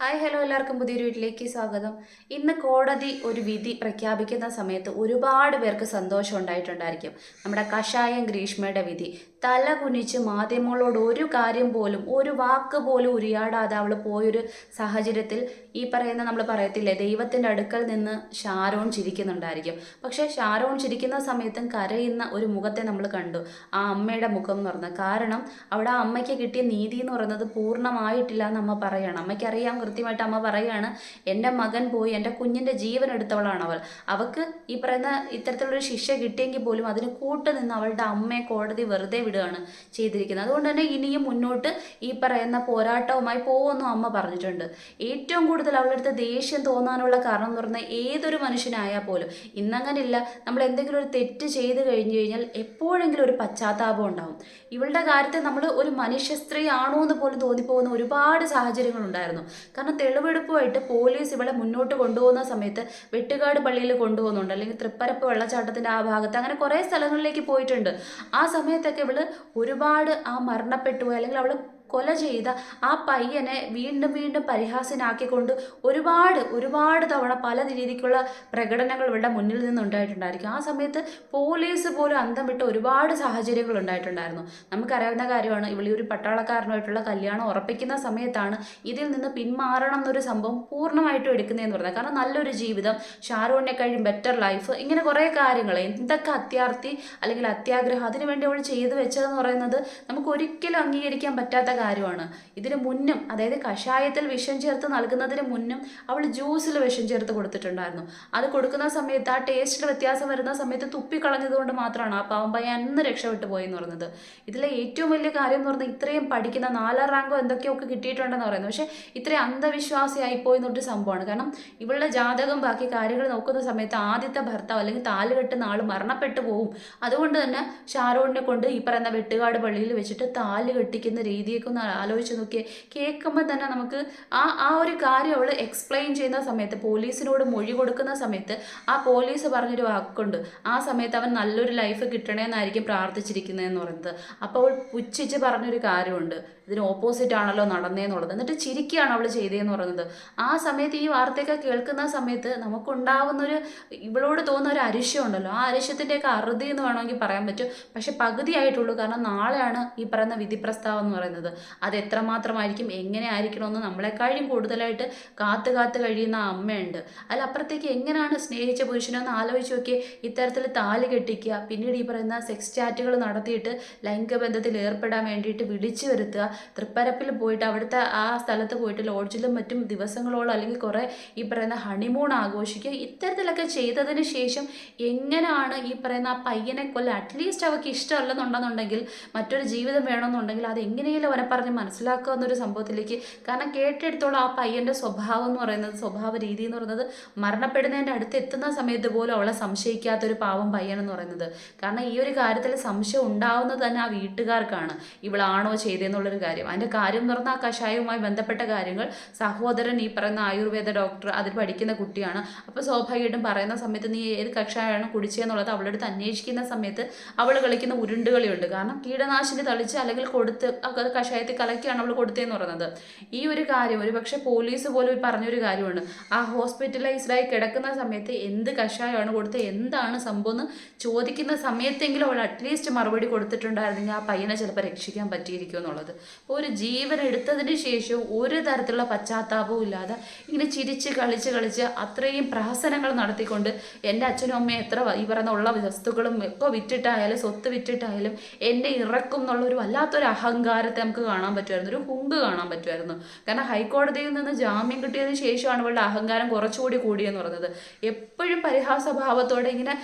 Hi hello എല്ലാവർക്കും പുതിയൊരു വീട്ടിലേക്ക് സ്വാഗതം. ഇന്ന് കോടതി ഒരു വിധി പ്രഖ്യാപിക്കുന്ന സമയത്ത് ഒരുപാട് പേർക്ക് സന്തോഷം ഉണ്ടായിട്ടുണ്ടായിരിക്കും. നമ്മുടെ കഷായം ഗ്രീഷ്മയുടെ വിധി തല കുനിച്ച് മാധ്യമങ്ങളോട് ഒരു കാര്യം പോലും ഒരു വാക്ക് പോലും ഉരിയാടാതെ അവൾ പോയൊരു സാഹചര്യത്തിൽ ഈ പറയുന്ന നമ്മൾ പറയത്തില്ലേ ദൈവത്തിൻ്റെ അടുക്കൽ നിന്ന് ഷാരോൺ ചിരിക്കുന്നുണ്ടായിരിക്കും. പക്ഷേ ഷാരോൺ ചിരിക്കുന്ന സമയത്തും കരയുന്ന ഒരു മുഖത്തെ നമ്മൾ കണ്ടു, ആ അമ്മയുടെ മുഖം എന്ന് പറഞ്ഞത്. കാരണം അവിടെ ആ അമ്മയ്ക്ക് കിട്ടിയ നീതി എന്ന് പറയുന്നത് പൂർണ്ണമായിട്ടില്ല എന്ന് അമ്മ പറയുകയാണ്. അമ്മയ്ക്കറിയാം, കൃത്യമായിട്ട് അമ്മ പറയുകയാണ്, എൻ്റെ മകൻ പോയി എൻ്റെ കുഞ്ഞിൻ്റെ ജീവൻ എടുത്തവളാണ് അവൾ. അവൾക്ക് ഈ പറയുന്ന ഇത്തരത്തിലുള്ളൊരു ശിക്ഷ കിട്ടിയെങ്കിൽ പോലും അതിന് കൂട്ടുനിന്ന് അവളുടെ അമ്മയെ കോടതി വെറുതെ വിടുകയാണ് ചെയ്തിരിക്കുന്നത്. അതുകൊണ്ട് തന്നെ ഇനിയും മുന്നോട്ട് ഈ പറയുന്ന പോരാട്ടവുമായി പോകുമെന്നും അമ്മ പറഞ്ഞിട്ടുണ്ട്. ഏറ്റവും കൂടുതൽ അവളുടെ അടുത്ത് ദേഷ്യം തോന്നാനുള്ള കാരണം എന്ന് പറഞ്ഞാൽ ഏതൊരു മനുഷ്യനായാൽ പോലും ഇന്നങ്ങനില്ല, നമ്മൾ എന്തെങ്കിലും ഒരു തെറ്റ് ചെയ്ത് കഴിഞ്ഞു കഴിഞ്ഞാൽ എപ്പോഴെങ്കിലും ഒരു പശ്ചാത്താപം ഉണ്ടാവും. ഇവളുടെ കാര്യത്തിൽ നമ്മൾ ഒരു മനുഷ്യ സ്ത്രീ ആണോ എന്ന് പോലും തോന്നിപ്പോകുന്ന ഒരുപാട് സാഹചര്യങ്ങളുണ്ടായിരുന്നു. കാരണം തെളിവെടുപ്പുമായിട്ട് പോലീസ് ഇവളെ മുന്നോട്ട് കൊണ്ടുപോകുന്ന സമയത്ത് വെട്ടുകാട് പള്ളിയിൽ കൊണ്ടുപോകുന്നുണ്ട്, അല്ലെങ്കിൽ തൃപ്പരപ്പ് വെള്ളച്ചാട്ടത്തിൻ്റെ ആ ഭാഗത്ത്, അങ്ങനെ കുറേ സ്ഥലങ്ങളിലേക്ക് പോയിട്ടുണ്ട്. ആ സമയത്തൊക്കെ ഇവള് ഒരുപാട് ആ മരണപ്പെട്ടു അല്ലെങ്കിൽ അവൾ കൊല ചെയ്ത ആ പയ്യനെ വീണ്ടും വീണ്ടും പരിഹാസ്യനാക്കിക്കൊണ്ട് ഒരുപാട് ഒരുപാട് തവണ പല രീതിക്കുള്ള പ്രകടനങ്ങൾ ഇവരുടെ മുന്നിൽ നിന്നുണ്ടായിട്ടുണ്ടായിരിക്കും. ആ സമയത്ത് പോലീസ് പോലും അന്തം വിട്ട ഒരുപാട് സാഹചര്യങ്ങൾ ഉണ്ടായിട്ടുണ്ടായിരുന്നു. നമുക്കറിയാവുന്ന കാര്യമാണ്, ഇവളി ഒരു പട്ടാളക്കാരനുമായിട്ടുള്ള കല്യാണം ഉറപ്പിക്കുന്ന സമയത്താണ് ഇതിൽ നിന്ന് പിന്മാറണം എന്നൊരു സംഭവം പൂർണ്ണമായിട്ടും എടുക്കുന്നതെന്ന് പറഞ്ഞത്. കാരണം നല്ലൊരു ജീവിതം, ഷാരൂണിനെ കഴിയും ബെറ്റർ ലൈഫ്, ഇങ്ങനെ കുറേ കാര്യങ്ങൾ, എന്തൊക്കെ അത്യാർത്ഥി അല്ലെങ്കിൽ അത്യാഗ്രഹം അതിനുവേണ്ടി അവൾ ചെയ്തു വെച്ചതെന്ന് പറയുന്നത് നമുക്ക് ഒരിക്കലും അംഗീകരിക്കാൻ പറ്റാത്ത കാര്യമാണ്. ഇതിന് മുന്നും, അതായത് കഷായത്തിൽ വിഷം ചേർത്ത് നൽകുന്നതിന് മുന്നും അവൾ ജ്യൂസിൽ വിഷം ചേർത്ത് കൊടുത്തിട്ടുണ്ടായിരുന്നു. അത് കൊടുക്കുന്ന സമയത്ത് ആ ടേസ്റ്റിൽ വ്യത്യാസം വരുന്ന സമയത്ത് തുപ്പിക്കളഞ്ഞത് കൊണ്ട് മാത്രമാണ് ആ പാവം പയ്യൻ അന്ന് രക്ഷപ്പെട്ടു പോയെന്ന് പറയുന്നത്. ഇതിലെ ഏറ്റവും വലിയ കാര്യം എന്ന് പറഞ്ഞാൽ ഇത്രയും പഠിക്കുന്ന 4ാം റാങ്കോ എന്തൊക്കെയൊക്കെ കിട്ടിയിട്ടുണ്ടെന്ന് പറയുന്നത്, പക്ഷേ ഇത്രയും അന്ധവിശ്വാസിയായി പോയി എന്നൊരു സംഭവമാണ്. കാരണം ഇവളുടെ ജാതകം ബാക്കി കാര്യങ്ങൾ നോക്കുന്ന സമയത്ത് ആദ്യത്തെ ഭർത്താവ് അല്ലെങ്കിൽ താലുകെട്ടുന്ന ആൾ മരണപ്പെട്ടു പോകും. അതുകൊണ്ട് തന്നെ ഷാരോണിനെ കൊണ്ട് ഈ പറയുന്ന വെട്ടുകാട് പള്ളിയിൽ വെച്ചിട്ട് താല് കെട്ടിക്കുന്ന രീതിയൊക്കെ ഒന്ന് ആലോചിച്ച് നോക്കിയേ. കേൾക്കുമ്പോൾ തന്നെ നമുക്ക് ആ ഒരു കാര്യം അവൾ എക്സ്പ്ലെയിൻ ചെയ്യുന്ന സമയത്ത്, പോലീസിനോട് മൊഴി കൊടുക്കുന്ന സമയത്ത് ആ പോലീസ് പറഞ്ഞൊരു വാക്കുണ്ട്, ആ സമയത്ത് അവൻ നല്ലൊരു ലൈഫ് കിട്ടണമെന്നായിരിക്കും പ്രാർത്ഥിച്ചിരിക്കുന്നതെന്ന് പറയുന്നത്. അപ്പോൾ അവൾ പുച്ഛിച്ച് പറഞ്ഞൊരു കാര്യമുണ്ട്, ഇതിന് ഓപ്പോസിറ്റ് ആണല്ലോ നടന്നേന്നുള്ളത്. എന്നിട്ട് ചിരിക്കുകയാണ് അവൾ ചെയ്തതെന്ന് പറയുന്നത്. ആ സമയത്ത് ഈ വാർത്തയൊക്കെ കേൾക്കുന്ന സമയത്ത് നമുക്കുണ്ടാവുന്നൊരു, ഇവളോട് തോന്നുന്ന ഒരു അരിശം ഉണ്ടല്ലോ, ആ അരിശത്തിൻ്റെയൊക്കെ അറുതി എന്ന് വേണമെങ്കിൽ പറയാൻ പറ്റും. പക്ഷെ പകുതിയായിട്ടുള്ളൂ. കാരണം നാളെയാണ് ഈ പറയുന്ന വിധി പ്രസ്താവം എന്ന് പറയുന്നത്. അത് എത്രമാത്രമായിരിക്കും, എങ്ങനെ ആയിരിക്കണമെന്ന് നമ്മളെക്കാളും കൂടുതലായിട്ട് കാത്തു കാത്ത് കഴിയുന്ന അമ്മയുണ്ട്. അതിലപ്പുറത്തേക്ക് എങ്ങനെയാണ് സ്നേഹിച്ച പുരുഷനെന്ന് ആലോചിച്ച് നോക്കിയേ. ഇത്തരത്തിൽ താലി കെട്ടിക്കുക, പിന്നീട് ഈ പറയുന്ന സെക്സ് ചാറ്റുകൾ നടത്തിയിട്ട് ലൈംഗിക ബന്ധത്തിൽ ഏർപ്പെടാൻ വേണ്ടിയിട്ട് വിളിച്ചു വരുത്തുക, തൃപ്പരപ്പിൽ പോയിട്ട് അവിടുത്തെ ആ സ്ഥലത്ത് പോയിട്ട് ലോഡ്ജിലും മറ്റും ദിവസങ്ങളോളം അല്ലെങ്കിൽ കുറേ ഈ പറയുന്ന ഹണിമൂൺ ആഘോഷിക്കുക. ഇത്തരത്തിലൊക്കെ ചെയ്തതിന് ശേഷം എങ്ങനെയാണ് ഈ പറയുന്ന ആ പയ്യനെ കൊല്ല, അറ്റ്ലീസ്റ്റ് അവർക്ക് ഇഷ്ടമല്ലെന്നുണ്ടെന്നുണ്ടെങ്കിൽ മറ്റൊരു ജീവിതം വേണമെന്നുണ്ടെങ്കിൽ അത് എങ്ങനെയെങ്കിലും അവനെ പറഞ്ഞ് മനസ്സിലാക്കുക എന്നൊരു സംഭവത്തിലേക്ക്. കാരണം കേട്ടെടുത്തോളം ആ പയ്യൻ്റെ സ്വഭാവം എന്ന് പറയുന്നത്, സ്വഭാവ രീതി എന്ന് പറയുന്നത്, മരണപ്പെടുന്നതിൻ്റെ അടുത്ത് എത്തുന്ന സമയത്ത് പോലും അവളെ സംശയിക്കാത്തൊരു പാവം പയ്യൻ എന്ന് പറയുന്നത്. കാരണം ഈ ഒരു കാര്യത്തിൽ സംശയം ഉണ്ടാവുന്നത് തന്നെ ആ വീട്ടുകാർക്കാണ്, ഇവളാണോ ചെയ്തതെന്നുള്ളൊരു കാര്യം. അതിൻ്റെ കാര്യം എന്ന് പറഞ്ഞാൽ ആ കഷായവുമായി ബന്ധപ്പെട്ട കാര്യങ്ങൾ സഹോദരൻ ഈ പറയുന്ന ആയുർവേദ ഡോക്ടർ അതിൽ പഠിക്കുന്ന കുട്ടിയാണ്. അപ്പോൾ സ്വാഭാവികമായിട്ടും പറയുന്ന സമയത്ത് നീ ഏത് കഷായമാണ് കുടിച്ചതെന്നുള്ളത് അവളുടെ അടുത്ത് അന്വേഷിക്കുന്ന സമയത്ത് അവൾ കളിക്കുന്ന ഉരുണ്ടുകളിയുണ്ട്. കാരണം കീടനാശിനി തളിച്ച് അല്ലെങ്കിൽ കൊടുത്ത് അത് കഷായത്തിൽ കലക്കിയാണ് അവൾ കൊടുത്തതെന്ന് പറയുന്നത്. ഈ ഒരു കാര്യം ഒരു പക്ഷേ പോലീസ് പോലും പറഞ്ഞൊരു കാര്യമാണ്, ആ ഹോസ്പിറ്റലൈസ്ഡായി കിടക്കുന്ന സമയത്ത് എന്ത് കഷായമാണ് കൊടുത്തത്, എന്താണ് സംഭവം എന്ന് ചോദിക്കുന്ന സമയത്തെങ്കിലും അവൾ അറ്റ്ലീസ്റ്റ് മറുപടി കൊടുത്തിട്ടുണ്ടായിരുന്നെങ്കിൽ ആ പയ്യനെ ചിലപ്പോൾ രക്ഷിക്കാൻ പറ്റിയിരിക്കും എന്നുള്ളത്. അപ്പോൾ ഒരു ജീവൻ എടുത്തതിന് ശേഷവും ഒരു തരത്തിലുള്ള പശ്ചാത്താപവും ഇല്ലാതെ ഇങ്ങനെ ചിരിച്ച് കളിച്ച് അത്രയും പ്രഹസനങ്ങൾ നടത്തിക്കൊണ്ട് എൻ്റെ അച്ഛനും അമ്മയും എത്ര ഈ പറയുന്ന ഉള്ള വസ്തുക്കളും ഒക്കെ വിറ്റിട്ടായാലും സ്വത്ത് വിറ്റിട്ടായാലും എന്നെ ഇറക്കും എന്നുള്ളൊരു വല്ലാത്തൊരു അഹങ്കാരത്തെ നമുക്ക് കാണാൻ പറ്റുമായിരുന്നു, ഒരു ഹുങ്ക് കാണാൻ പറ്റുമായിരുന്നു. കാരണം ഹൈക്കോടതിയിൽ നിന്ന് ജാമ്യം കിട്ടിയതിന് ശേഷമാണ് ഇവളുടെ അഹങ്കാരം കുറച്ചുകൂടി കൂടിയെന്ന് പറയുന്നത്. എപ്പോഴും പരിഹാസഭാവത്തോടെ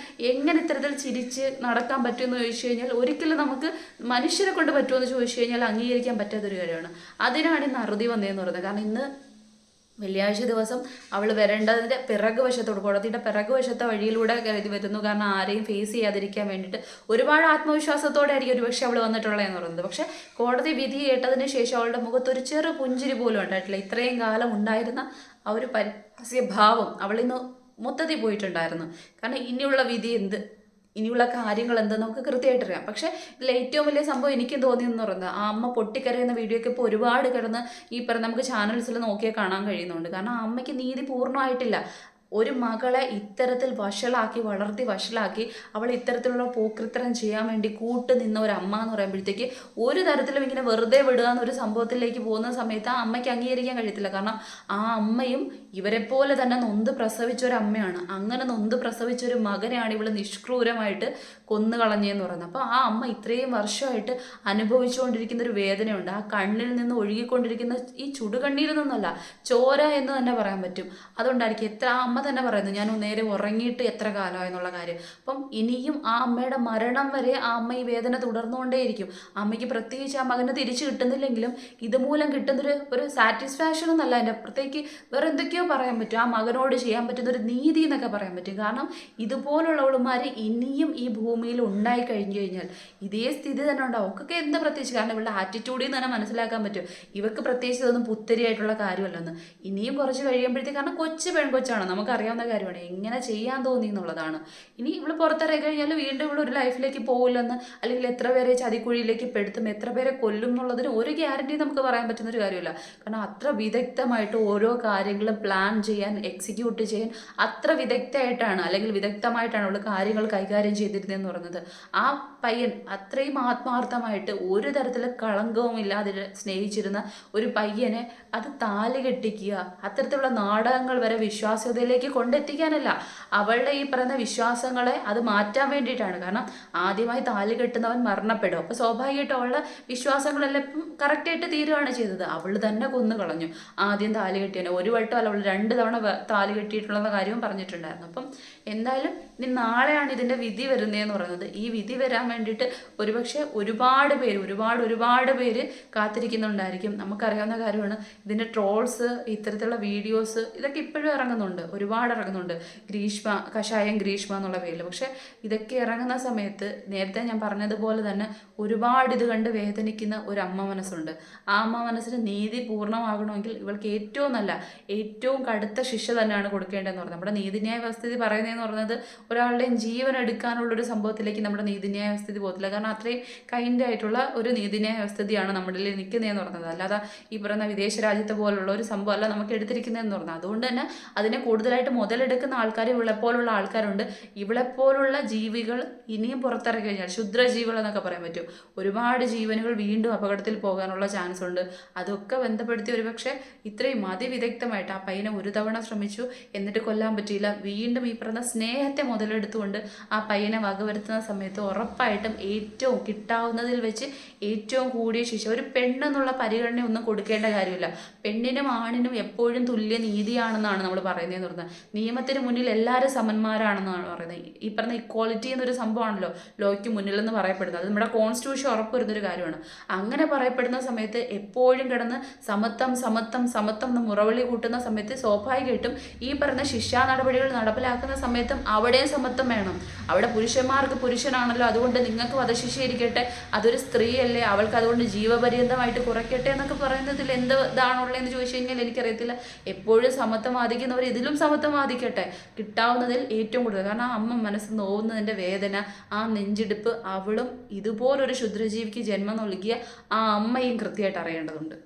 എങ്ങനെ ഇത്തരത്തിൽ ചിരിച്ച് നടക്കാൻ പറ്റുമെന്ന് ചോദിച്ചു കഴിഞ്ഞാൽ ഒരിക്കലും നമുക്ക് മനുഷ്യരെ കൊണ്ട് പറ്റുമെന്ന് ചോദിച്ചു കഴിഞ്ഞാൽ അംഗീകരിക്കാൻ പറ്റാത്തൊരു കാര്യമാണ്. അതിനാണ് ഇന്ന് അറുതി വന്നതെന്ന് പറയുന്നത്. കാരണം ഇന്ന് വെള്ളിയാഴ്ച ദിവസം അവൾ വരേണ്ടതിൻ്റെ പിറകുവശത്തോട്, കോടതിയുടെ പിറകുവശത്തെ വഴിയിലൂടെ കരുതി വരുന്നു. കാരണം ആരെയും ഫേസ് ചെയ്യാതിരിക്കാൻ വേണ്ടിയിട്ട് ഒരുപാട് ആത്മവിശ്വാസത്തോടെ ആയിരിക്കും ഒരുപക്ഷെ അവൾ വന്നിട്ടുള്ളതെന്ന് പറയുന്നത്. പക്ഷേ കോടതി വിധി കേട്ടതിന് ശേഷം അവളുടെ മുഖത്തൊരു ചെറു പുഞ്ചിരി പോലും ഉണ്ടായിട്ടില്ല. ഇത്രയും കാലം ഉണ്ടായിരുന്ന ആ ഒരു പരിഹാസ്യഭാവം അവളിന്ന് മൊത്തത്തിൽ പോയിട്ടുണ്ടായിരുന്നു. കാരണം ഇനിയുള്ള വിധി എന്ത്, ഇനിയുള്ള കാര്യങ്ങൾ എന്താണെന്ന് നമുക്ക് കൃത്യമായിട്ട് അറിയാം. പക്ഷേ ഇതിൽ ഏറ്റവും വലിയ സംഭവം എനിക്കും തോന്നിയെന്ന് പറയുന്നത് ആ അമ്മ പൊട്ടിക്കരയുന്ന വീഡിയോ ഒക്കെ ഇപ്പോൾ ഒരുപാട് കിടന്ന് ഈ പറഞ്ഞ നമുക്ക് ചാനൽസിൽ നോക്കിയാൽ കാണാൻ കഴിയുന്നുണ്ട്. കാരണം ആ അമ്മയ്ക്ക് നീതി പൂർണ്ണമായിട്ടില്ല. ഒരു മകളെ ഇത്തരത്തിൽ വഷളാക്കി വളർത്തി വഷളാക്കി അവൾ ഇത്തരത്തിലുള്ള പോക്രിത്തരം ചെയ്യാൻ വേണ്ടി കൂട്ട് നിന്ന ഒരു അമ്മ എന്ന് പറയുമ്പോഴത്തേക്ക് ഒരു തരത്തിലും ഇങ്ങനെ വെറുതെ വിടുക എന്നൊരു സംഭവത്തിലേക്ക് പോകുന്ന സമയത്ത് ആ അമ്മയ്ക്ക് അംഗീകരിക്കാൻ കഴിയത്തില്ല. കാരണം ആ അമ്മയും ഇവരെപ്പോലെ തന്നെ നൊന്ത് പ്രസവിച്ച ഒരു അമ്മയാണ്. അങ്ങനെ നൊന്ത് പ്രസവിച്ച ഒരു മകനെയാണ് ഇവൾ നിഷ്ക്രൂരമായിട്ട് കൊന്നു കളഞ്ഞതെന്ന് പറയുന്നത്. അപ്പോൾ ആ അമ്മ ഇത്രയും വർഷമായിട്ട് അനുഭവിച്ചുകൊണ്ടിരിക്കുന്ന ഒരു വേദനയുണ്ട്. ആ കണ്ണിൽ നിന്ന് ഒഴുകിക്കൊണ്ടിരിക്കുന്ന ഈ ചുടുകണ്ണീരിൽ നിന്നല്ല, ചോര എന്ന് തന്നെ പറയാൻ പറ്റും. അതുകൊണ്ടായിരിക്കും എത്ര ആ അമ്മ തന്നെ പറയുന്നത് ഞാൻ നേരെ ഉറങ്ങിയിട്ട് എത്ര കാലമായി എന്നുള്ള കാര്യം. അപ്പം ഇനിയും ആ അമ്മയുടെ മരണം വരെ ആ അമ്മ ഈ വേദന തുടർന്നുകൊണ്ടേയിരിക്കും. അമ്മയ്ക്ക് പ്രത്യേകിച്ച് ആ മകന് തിരിച്ചു കിട്ടുന്നില്ലെങ്കിലും ഇതുമൂലം കിട്ടുന്നൊരു സാറ്റിസ്ഫാക്ഷൻ എന്നല്ല, അതിൻ്റെ അപ്പുറത്തേക്ക് വേറെ എന്തൊക്കെയോ പറയാൻ പറ്റും. ആ മകനോട് ചെയ്യാൻ പറ്റുന്ന ഒരു നീതി എന്നൊക്കെ പറയാൻ പറ്റും. കാരണം ഇതുപോലുള്ളവളുമാർ ഇനിയും ഈ ഭൂമിയിൽ ഉണ്ടായി കഴിഞ്ഞു കഴിഞ്ഞാൽ ഇതേ സ്ഥിതി തന്നെ ഉണ്ടാവും. ഒക്കെ എന്താ പ്രത്യേകിച്ച്, കാരണം ഇവളുടെ ആറ്റിറ്റ്യൂഡിൽ നിന്ന് തന്നെ മനസ്സിലാക്കാൻ പറ്റും ഇവർക്ക് പ്രത്യേകിച്ച് ഇതൊന്നും പുത്തരിയായിട്ടുള്ള കാര്യമല്ലെന്ന്. ഇനിയും കുറച്ച് കഴിയുമ്പോഴത്തേക്ക്, കാരണം കൊച്ചു പെൺകൊച്ചാണ്, നമുക്കറിയാവുന്ന കാര്യമാണ് എങ്ങനെ ചെയ്യാൻ തോന്നി എന്നുള്ളതാണ്. ഇനി ഇവൾ പുറത്തിറങ്ങി കഴിഞ്ഞാൽ വീണ്ടും ഇവൾ ഒരു ലൈഫിലേക്ക് പോകില്ലെന്ന്, അല്ലെങ്കിൽ എത്ര പേരെ ചതിക്കുഴിയിലേക്ക് പെടുത്തും, എത്ര പേരെ കൊല്ലും എന്നുള്ളതിന് ഒരു ഗ്യാരണ്ടി നമുക്ക് പറയാൻ പറ്റുന്ന ഒരു കാര്യമില്ല. കാരണം അത്ര വിദഗ്ധമായിട്ട് ഓരോ കാര്യങ്ങളും പ്ലാൻ ചെയ്യാൻ, എക്സിക്യൂട്ട് ചെയ്യാൻ അത്ര വിദഗ്ധമായിട്ടാണ് അല്ലെങ്കിൽ വിദഗ്ധമായിട്ടാണ് അവൾ കാര്യങ്ങൾ കൈകാര്യം ചെയ്തിരുന്നതെന്ന് പറയുന്നത്. ആ പയ്യൻ അത്രയും ആത്മാർത്ഥമായിട്ട് ഒരു തരത്തിലെ കളങ്കവും ഇല്ലാതെ സ്നേഹിച്ചിരുന്ന ഒരു പയ്യനെ അത് താലി കെട്ടിക്കുക, അത്തരത്തിലുള്ള നാടകങ്ങൾ വരെ വിശ്വാസ്യതയിലേക്ക് കൊണ്ടെത്തിക്കാനല്ല, അവളുടെ ഈ പറയുന്ന വിശ്വാസങ്ങളെ അത് മാറ്റാൻ വേണ്ടിയിട്ടാണ്. കാരണം ആദ്യമായി താലി കെട്ടുന്നവൻ മരണപ്പെടും. അപ്പോൾ സ്വാഭാവികമായിട്ടും അവളുടെ വിശ്വാസങ്ങളെല്ലാം ഇപ്പം കറക്റ്റായിട്ട് തീരുകയാണ് ചെയ്തത്. അവൾ തന്നെ കൊന്നു കളഞ്ഞു ആദ്യം താലി കെട്ടിയവനെ. ഒരു വട്ടം അല്ല, അവൾ 2 തവണ താലി കെട്ടിയിട്ടുള്ള കാര്യവും പറഞ്ഞിട്ടുണ്ടായിരുന്നു. അപ്പം എന്തായാലും ഇനി നാളെയാണ് ഇതിൻ്റെ വിധി വരുന്നതെന്ന് പറയുന്നത്. ഈ വിധി വരാൻ വേണ്ടിയിട്ട് ഒരുപക്ഷെ ഒരുപാട് പേര് കാത്തിരിക്കുന്നുണ്ടായിരിക്കും. നമുക്കറിയാവുന്ന കാര്യമാണ് ഇതിൻ്റെ ട്രോൾസ്, ഇത്തരത്തിലുള്ള വീഡിയോസ് ഇതൊക്കെ ഇപ്പോഴും ഇറങ്ങുന്നുണ്ട്, ഒരുപാട് ഇറങ്ങുന്നുണ്ട്. കഷായം ഗ്രീഷ്മ എന്നുള്ള പേരിൽ. പക്ഷെ ഇതൊക്കെ ഇറങ്ങുന്ന സമയത്ത് നേരത്തെ ഞാൻ പറഞ്ഞതുപോലെ തന്നെ ഒരുപാട് ഇത് കണ്ട് വേദനിക്കുന്ന ഒരു അമ്മ മനസ്സുണ്ട്. ആ അമ്മ മനസ്സിന് നീതി പൂർണ്ണമാകണമെങ്കിൽ ഇവൾക്ക് ഏറ്റവും കടുത്ത ശിക്ഷ തന്നെയാണ് കൊടുക്കേണ്ടതെന്ന് പറയുന്നത്. നമ്മുടെ നീതിന്യായ വ്യവസ്ഥിതി പറയുന്നതെന്ന് പറയുന്നത് ഒരാളുടെയും ജീവൻ എടുക്കാനുള്ളൊരു സംഭവത്തിലേക്ക് നമ്മുടെ നീതിന്യായ വ്യവസ്ഥിതി പോകത്തില്ല. കാരണം അത്രയും കൈൻഡ് ആയിട്ടുള്ള ഒരു നീതിന്യായ വ്യവസ്ഥിതിയാണ് നമ്മുടെ നിൽക്കുന്നതെന്ന് പറയുന്നത്. അല്ലാതെ ഈ പറയുന്ന വിദേശ രാജ്യത്തെ പോലുള്ള ഒരു സംഭവമല്ല നമുക്ക് എടുത്തിരിക്കുന്നതെന്ന് പറഞ്ഞത്. അതുകൊണ്ട് തന്നെ അതിനെ കൂടുതലായിട്ട് മുതലെടുക്കുന്ന ആൾക്കാർ ഇവളെപ്പോലുള്ള ആൾക്കാരുണ്ട്. ഇവളെപ്പോലുള്ള ജീവികൾ ഇനിയും പുറത്തിറങ്ങി കഴിഞ്ഞാൽ ക്ഷുദ്രജീവികൾ എന്നൊക്കെ പറയാൻ പറ്റും. ഒരുപാട് ജീവനുകൾ വീണ്ടും അപകടത്തിൽ പോകാനുള്ള ചാൻസ് ഉണ്ട്. അതൊക്കെ ബന്ധപ്പെടുത്തി ഒരുപക്ഷെ ഇത്രയും അതിവിദഗ്ധമായിട്ട് ആ പയ്യനെ ഒരു തവണ ശ്രമിച്ചു, എന്നിട്ട് കൊല്ലാൻ പറ്റിയില്ല, വീണ്ടും ഈ പറയുന്ന സ്നേഹത്തെ മുതലെടുത്തുകൊണ്ട് ആ പയ്യനെ വകവരുത്തുന്ന സമയത്ത് ഉറപ്പായിട്ടും ഏറ്റവും കിട്ടാവുന്നതിൽ വെച്ച് ഏറ്റവും കൂടിയ ശിക്ഷ. ഒരു പെണ്ണെന്നുള്ള പരിഗണന ഒന്നും കൊടുക്കേണ്ട കാര്യമില്ല. പെണ്ണിനും ആണിനും എപ്പോഴും തുല്യ നീതിയാണെന്നാണ് നമ്മൾ പറയുന്നതെന്ന് പറഞ്ഞത്. നിയമത്തിന് മുന്നിൽ എല്ലാവരും സമന്മാരാണെന്നാണ് പറയുന്നത്. ഈ പറഞ്ഞ ഇക്വാളിറ്റി എന്നൊരു സംഭവമാണല്ലോ ലോയ്ക്ക് മുന്നിലെന്ന് പറയപ്പെടുന്നത്. അത് നമ്മുടെ കോൺസ്റ്റിറ്റ്യൂഷൻ ഉറപ്പുവരുന്നൊരു കാര്യമാണ്. അങ്ങനെ പറയപ്പെടുന്ന സമയത്ത് എപ്പോഴും കിടന്ന് സമത്വം എന്ന് മുറവിളി കൂട്ടുന്ന സമയത്ത് സ്വാഭാവികമായിട്ടും ഈ പറയുന്ന ശിക്ഷാ നടപടികൾ നടപ്പിലാക്കുന്ന സമയത്തും അവിടെയും സമത്വം വേണം. അവിടെ പുരുഷന്മാർക്ക് പുരുഷനാണല്ലോ, അതുകൊണ്ട് നിങ്ങൾക്ക് വധശിക്ഷ ഇരിക്കട്ടെ, അതൊരു സ്ത്രീയല്ലേ, അവൾക്ക് അതുകൊണ്ട് ജീവപര്യന്തമായിട്ട് കുറയ്ക്കട്ടെ എന്നൊക്കെ പറയുന്നതിൽ എന്ത് ഇതാണുള്ളതെന്ന് ചോദിച്ചു കഴിഞ്ഞാൽ എനിക്കറിയത്തില്ല. എപ്പോഴും സമത്വം വാദിക്കുന്നവർ ഇതിലും സമത്വം വാദിക്കട്ടെ, കിട്ടാവുന്നതിൽ ഏറ്റവും കൂടുതൽ. കാരണം ആ അമ്മ മനസ്സ് നോവുന്നതിൻ്റെ വേദന, ആ നെഞ്ചിടിപ്പ് അവളും ഇതുപോലൊരു ക്ഷുദ്രജീവിക്ക് ജന്മം നൽകിയ ആ അമ്മയും കൃത്യമായിട്ട് അറിയേണ്ടതുണ്ട്.